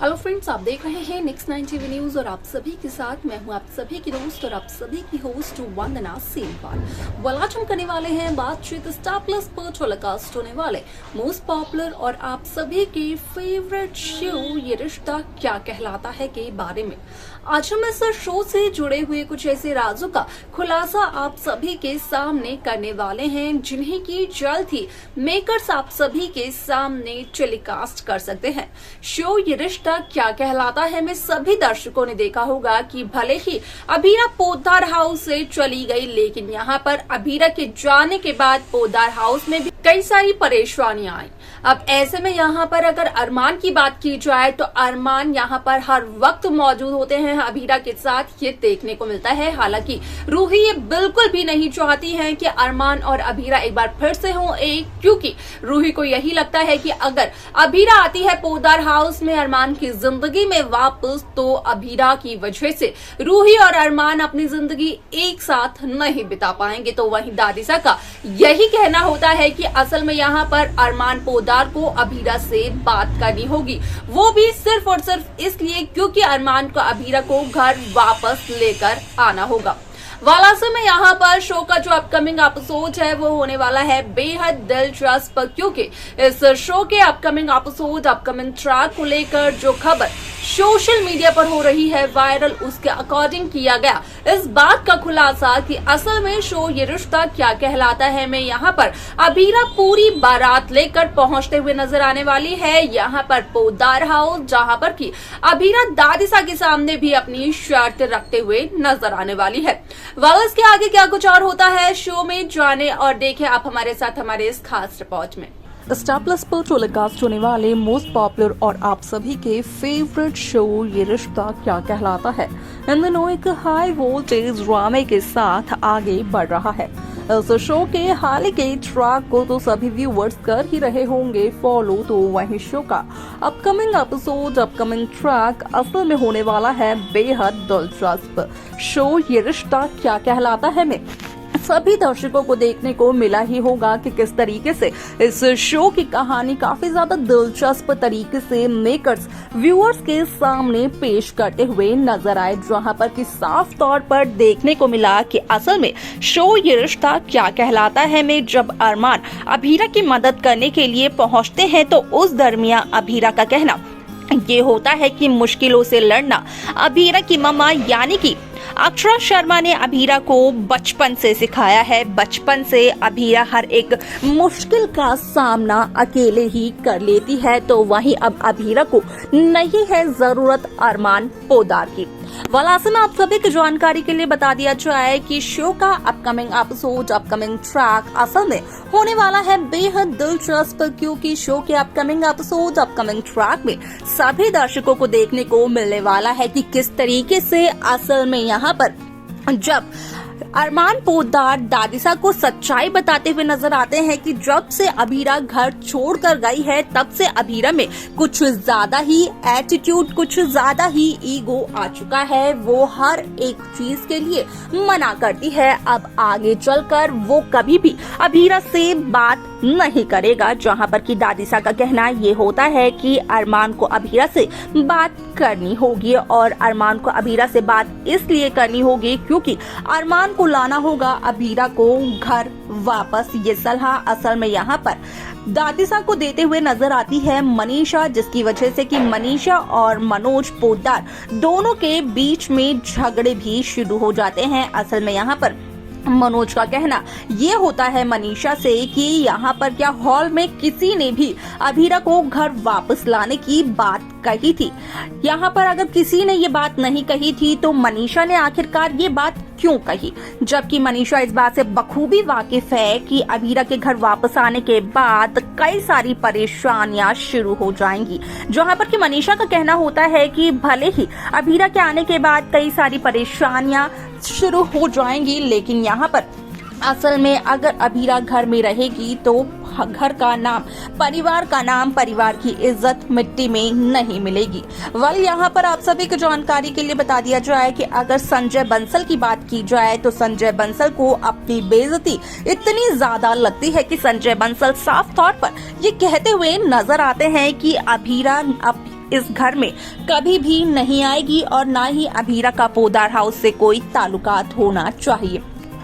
Hello friends, आप देख रहे हैं नेक्स्ट 9 टीवी न्यूज और आप सभी के साथ मैं हूं आप सभी की दोस्त और आप सभी की होस्ट वंदना सेमवाल। आज हम करने वाले हैं बातचीत स्टार प्लस पर टेलीकास्ट होने वाले मोस्ट पॉपुलर और आप सभी के फेवरेट शो ये रिश्ता क्या कहलाता है के बारे में। आज हम इस शो से जुड़े हुए कुछ ऐसे राजों का खुलासा आप सभी के सामने करने वाले हैं जिन्हें की जल्द ही मेकर्स आप सभी के सामने टेलीकास्ट कर सकते हैं। शो ये रिश्ता क्या कहलाता है में सभी दर्शकों ने देखा होगा कि भले ही अभीरा पोद्दार हाउस से चली गई, लेकिन यहाँ पर अभीरा के जाने के बाद पोद्दार हाउस में भी कई सारी परेशानियां आई। अब ऐसे में यहाँ पर अगर अरमान की बात की जाए तो अरमान यहाँ पर हर वक्त मौजूद होते हैं अभीरा के साथ, ये देखने को मिलता है। हालांकि रूही ये बिल्कुल भी नहीं चाहती है कि अरमान और अभीरा एक बार फिर से हो एक, क्योंकि रूही को यही लगता है कि अगर अभीरा आती है पोद्दार हाउस में अरमान की जिंदगी में वापस तो अभीरा की वजह से रूही और अरमान अपनी जिंदगी एक साथ नहीं बिता पाएंगे। तो वहीं दादिसा का यही कहना होता है कि असल में यहाँ पर अरमान पोद्दार को अभीरा से बात करनी होगी, वो भी सिर्फ और सिर्फ इसलिए क्योंकि अरमान को अभीरा को घर वापस लेकर आना होगा। वालासे में यहाँ पर शो का जो अपकमिंग एपिसोड है वो होने वाला है बेहद दिलचस्प, क्योंकि इस शो के अपकमिंग एपिसोड अपकमिंग ट्रैक को लेकर जो खबर सोशल मीडिया पर हो रही है वायरल, उसके अकॉर्डिंग किया गया इस बात का खुलासा कि असल में शो ये रिश्ता क्या कहलाता है में यहाँ पर अभीरा पूरी बारात लेकर पहुंचते हुए नजर आने वाली है यहाँ पर पोद्दार हाउस, जहाँ पर की अभीरा दादिसा के सामने भी अपनी शर्त रखते हुए नजर आने वाली है। इसके आगे क्या कुछ और होता है शो में, जाने और देखें आप हमारे साथ हमारे इस खास रिपोर्ट में। स्टार प्लस पर टेलीकास्ट होने वाले मोस्ट पॉपुलर और आप सभी के फेवरेट शो ये रिश्ता क्या कहलाता है इन दिनों एक हाई वोल्टेज ड्रामे के साथ आगे बढ़ रहा है। इस शो के हाल के ट्रैक को तो सभी व्यूअर्स कर ही रहे होंगे फॉलो, तो वहीं शो का अपकमिंग एपिसोड अपकमिंग ट्रैक असल में होने वाला है बेहद दिलचस्प। शो ये रिश्ता क्या कहलाता है में सभी दर्शकों को देखने को मिला ही होगा कि किस तरीके से इस शो की कहानी काफी ज्यादा दिलचस्प तरीके से मेकर्स व्यूअर्स के सामने पेश करते हुए नजर आए, जहां पर कि साफ तौर पर देखने को मिला कि असल में शो ये रिश्ता क्या कहलाता है में जब अरमान अभीरा की मदद करने के लिए पहुंचते हैं तो उस दरमियान अभीरा का कहना ये होता है कि मुश्किलों से लड़ना अभीरा की मम्मा यानी कि अक्षरा शर्मा ने अभीरा को बचपन से सिखाया है। बचपन से अभीरा हर एक मुश्किल का सामना अकेले ही कर लेती है, तो वहीं अब अभीरा को नहीं है जरूरत अरमान पोद्दार की। वालासे में आप सभी की जानकारी के लिए बता दिया जाए कि शो का अपकमिंग एपिसोड अपकमिंग ट्रैक असल में होने वाला है बेहद दिलचस्प, क्योंकि शो के अपकमिंग एपिसोड अपकमिंग ट्रैक में सभी दर्शकों को देखने को मिलने वाला है कि किस तरीके से असल में यहाँ पर जब अरमान पोद्दार दादिसा को सच्चाई बताते हुए नजर आते हैं कि जब से अभीरा घर छोड़कर गई है तब से अभीरा में कुछ ज्यादा ही एटीट्यूड, कुछ ज्यादा ही ईगो आ चुका है। वो हर एक चीज के लिए मना करती है। अब आगे चलकर वो कभी भी अभीरा से बात नहीं करेगा, जहां पर कि दादिसा का कहना ये होता है कि अरमान को अभीरा से बात करनी होगी और अरमान को अभीरा से बात इसलिए करनी होगी क्योंकि अरमान को लाना होगा अभीरा को घर वापस। ये सलाह असल में यहाँ पर दादिसा को देते हुए नजर आती है मनीषा, जिसकी वजह से कि मनीषा और मनोज पोद्दार दोनों के बीच में झगड़े भी शुरू हो जाते हैं। असल में यहाँ पर मनोज का कहना ये होता है मनीषा से कि यहाँ पर क्या हॉल में किसी ने भी अभीरा को घर वापस लाने की बात कही थी। यहाँ पर अगर किसी ने ये बात नहीं कही थी तो मनीषा ने आखिरकार ये बात क्यों कही, जबकि मनीषा इस बात से बखूबी वाकिफ है कि अभीरा के घर वापस आने के बाद कई सारी परेशानियां शुरू हो जाएंगी। जहां पर कि मनीषा का कहना होता है कि भले ही अभीरा के आने के बाद कई सारी परेशानियां शुरू हो जाएंगी, लेकिन यहाँ पर असल में अगर अभीरा घर में रहेगी तो घर का नाम, परिवार का नाम, परिवार की इज्जत मिट्टी में नहीं मिलेगी। यहाँ पर आप सभी को जानकारी के लिए बता दिया जाए कि अगर संजय बंसल की बात की जाए तो संजय बंसल को अपनी बेइज्जती इतनी ज्यादा लगती है कि संजय बंसल साफ तौर पर ये कहते हुए नजर आते हैं कि अभीरा इस घर में कभी भी नहीं आएगी और ना ही अभीरा का पोदार हाउस से कोई ताल्लुकात होना चाहिए।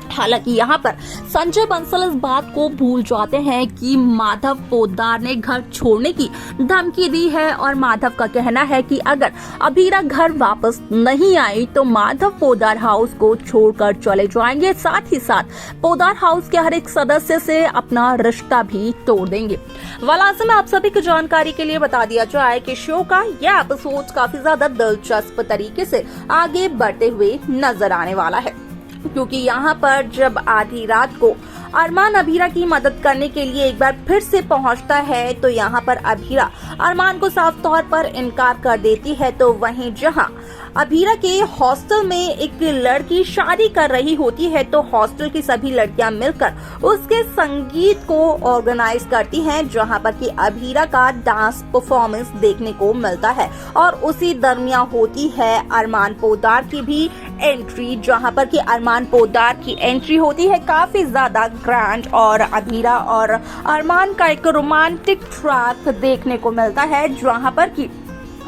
हालांकि यहाँ पर संजय बंसल इस बात को भूल जाते हैं कि माधव पोद्दार ने घर छोड़ने की धमकी दी है और माधव का कहना है कि अगर अभीरा घर वापस नहीं आई तो माधव पोद्दार हाउस को छोड़कर चले जाएंगे, साथ ही साथ पोद्दार हाउस के हर एक सदस्य से अपना रिश्ता भी तोड़ देंगे। वलासे में आप सभी की जानकारी के लिए बता दिया जाए कि शो का यह एपिसोड काफी ज्यादा दिलचस्प तरीके से आगे बढ़ते हुए नजर आने वाला है, क्योंकि यहाँ पर जब आधी रात को अरमान अभीरा की मदद करने के लिए एक बार फिर से पहुंचता है तो यहाँ पर अभीरा अरमान को साफ तौर पर इनकार कर देती है। तो वहीं जहाँ अभीरा के हॉस्टल में एक लड़की शादी कर रही होती है तो हॉस्टल की सभी लड़कियां मिलकर उसके संगीत को ऑर्गेनाइज करती हैं, जहां पर कि अभीरा का डांस परफॉर्मेंस देखने को मिलता है और उसी दरमियान होती है अरमान पोद्दार की भी एंट्री, जहां पर कि अरमान पोद्दार की एंट्री होती है काफी ज्यादा ग्रैंड और अभीरा और अरमान का एक रोमांटिक ट्रैक देखने को मिलता है, जहां पर कि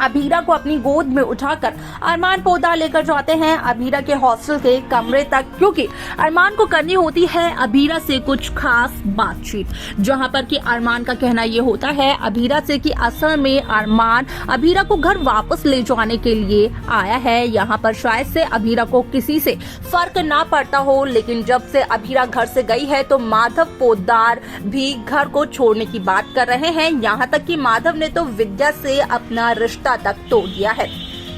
अभीरा को अपनी गोद में उठाकर अरमान पोद्दार लेकर जाते हैं अभीरा के हॉस्टल के कमरे तक, क्योंकि अरमान को करनी होती है अभीरा से कुछ खास बातचीत, जहां पर कि अरमान का कहना ये होता है अभीरा से कि असल में अरमान अभीरा को घर वापस ले जाने के लिए आया है। यहाँ पर शायद से अभीरा को किसी से फर्क ना पड़ता हो, लेकिन जब से अभीरा घर से गई है तो माधव पोद्दार भी घर को छोड़ने की बात कर रहे हैं। यहाँ तक कि माधव ने तो विद्या से अपना रिश्ता तक तोड़ दिया है।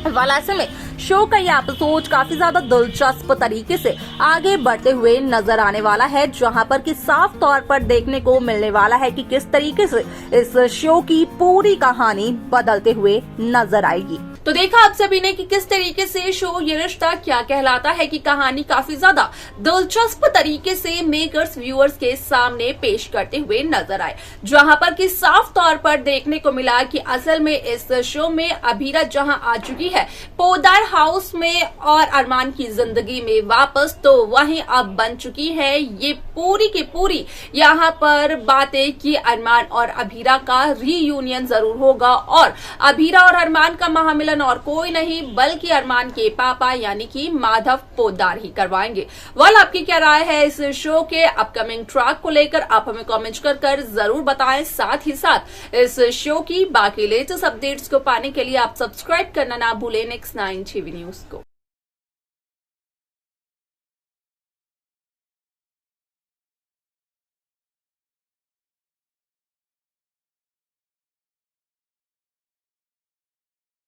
वलासे में शो का यह एपिसोड काफी ज्यादा दिलचस्प तरीके से आगे बढ़ते हुए नजर आने वाला है, जहां पर कि साफ तौर पर देखने को मिलने वाला है कि किस तरीके से इस शो की पूरी कहानी बदलते हुए नजर आएगी। तो देखा आप सभी ने कि किस तरीके से शो ये रिश्ता क्या कहलाता है की कहानी काफी ज्यादा दिलचस्प तरीके से मेकर्स व्यूअर्स के सामने पेश करते हुए नजर आए, जहां पर कि साफ तौर पर देखने को मिला कि असल में इस शो में अभीरा जहां आ चुकी है पोद्दार हाउस में और अरमान की जिंदगी में वापस, तो वहीं अब बन चुकी है ये पूरी की पूरी यहाँ पर बातें कि अरमान और अभीरा का रीयूनियन जरूर होगा और अभीरा और अरमान का महामिलन और कोई नहीं बल्कि अरमान के पापा यानी कि माधव पोद्दार ही करवाएंगे। आपकी क्या राय है इस शो के अपकमिंग ट्रैक को लेकर, आप हमें कमेंट कर जरूर बताएं। साथ ही साथ इस शो की बाकी लेटेस्ट अपडेट्स को पाने के लिए आप सब्सक्राइब करना ना भूलें नेक्स्ट 9 टीवी न्यूज को।